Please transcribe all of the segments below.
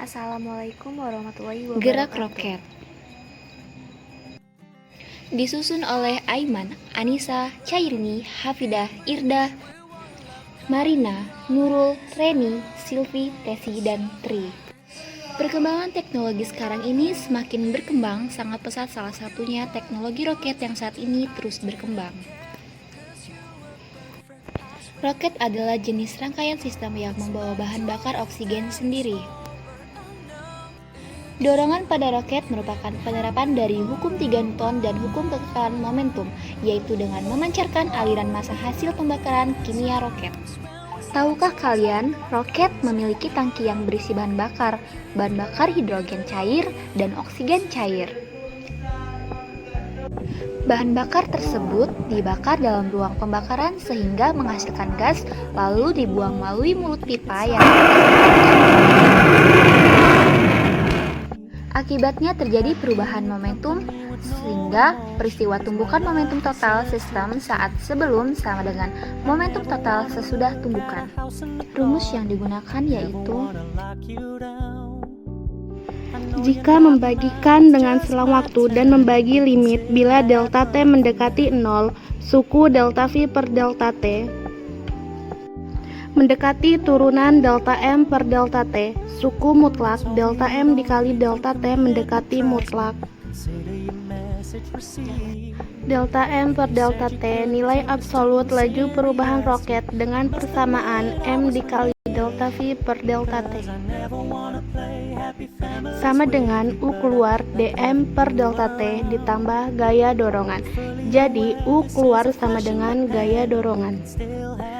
Assalamualaikum warahmatullahi wabarakatuh. Gerak Roket disusun oleh Aiman, Anissa, Chairini, Hafidah, Irda, Marina, Nurul, Reni, Silvi, Tesi, dan Tri. Perkembangan teknologi sekarang ini semakin berkembang sangat pesat, salah satunya teknologi roket yang saat ini terus berkembang. Roket adalah jenis rangkaian sistem yang membawa bahan bakar oksigen sendiri. Dorongan pada roket merupakan penerapan dari hukum 3 Newton dan hukum kekekalan momentum, yaitu dengan memancarkan aliran massa hasil pembakaran kimia roket. Tahukah kalian, roket memiliki tangki yang berisi bahan bakar hidrogen cair dan oksigen cair. Bahan bakar tersebut dibakar dalam ruang pembakaran sehingga menghasilkan gas, lalu dibuang melalui mulut pipa yang akibatnya terjadi perubahan momentum sehingga peristiwa tumbukan momentum total sistem saat sebelum sama dengan momentum total sesudah tumbukan. Rumus yang digunakan yaitu jika membagikan dengan selang waktu dan membagi limit bila delta T mendekati 0, suku delta V per delta T mendekati turunan delta M per delta T, suku mutlak delta M dikali delta T mendekati mutlak. Delta M per delta T nilai absolut laju perubahan roket dengan persamaan M dikali delta V per delta T sama dengan U keluar dm per delta T ditambah gaya dorongan. Jadi U keluar sama dengan gaya dorongan.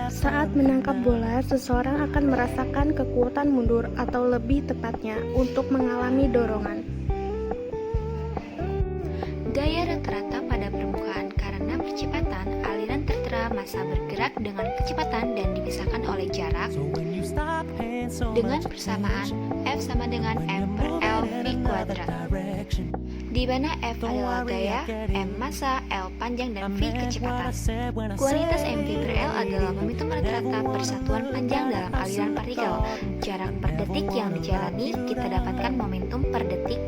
Saat menangkap bola, seseorang akan merasakan kekuatan mundur atau lebih tepatnya untuk mengalami dorongan. Gaya rata-rata pada permukaan karena percepatan aliran tertera massa bergerak dengan kecepatan dan dipisahkan oleh jarak dengan persamaan F sama dengan M per L V kuadrat, di mana F adalah gaya, M massa, L panjang, dan V kecepatan. Kuantitas mv per L adalah momentum rata-rata persatuan panjang dalam aliran partikel. Jarak per detik yang dijalani, kita dapatkan momentum per detik.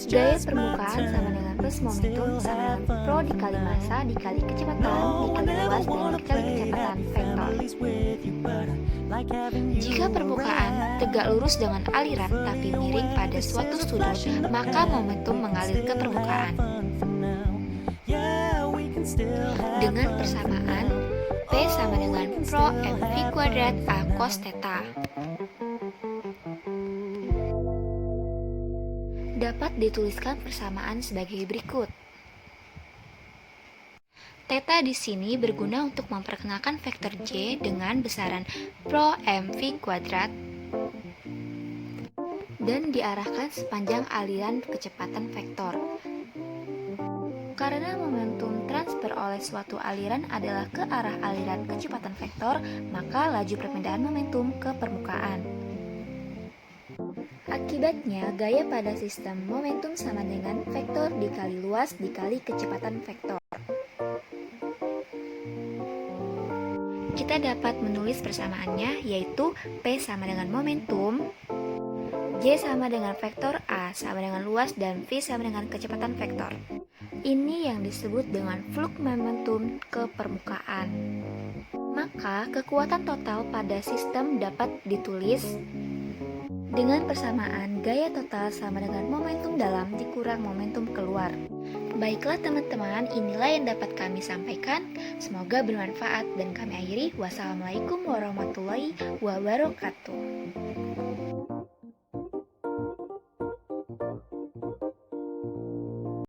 Gaya permukaan sama dengan plus momentum sama dengan pro dikali massa dikali kecepatan dikali luas dan dikali kecepatan vektor. Jika permukaan tegak lurus dengan aliran tapi miring pada suatu sudut, maka momentum mengalir ke permukaan. Dengan persamaan P sama dengan pro mv kuadrat A cos theta. Dapat dituliskan persamaan sebagai berikut. Theta di sini berguna untuk memperkenalkan vektor J dengan besaran pro mv kuadrat dan diarahkan sepanjang aliran kecepatan vektor. Karena momentum transfer oleh suatu aliran adalah ke arah aliran kecepatan vektor, maka laju perpindahan momentum ke permukaan. Akibatnya, gaya pada sistem momentum sama dengan vektor dikali luas dikali kecepatan vektor. Kita dapat menulis persamaannya, yaitu P sama dengan momentum, J sama dengan vektor A sama dengan luas, dan V sama dengan kecepatan vektor. Ini yang disebut dengan flux momentum ke permukaan. Maka, kekuatan total pada sistem dapat ditulis dengan persamaan gaya total sama dengan momentum dalam dikurang momentum keluar. Baiklah teman-teman, inilah yang dapat kami sampaikan. Semoga bermanfaat dan kami akhiri. Wassalamualaikum warahmatullahi wabarakatuh.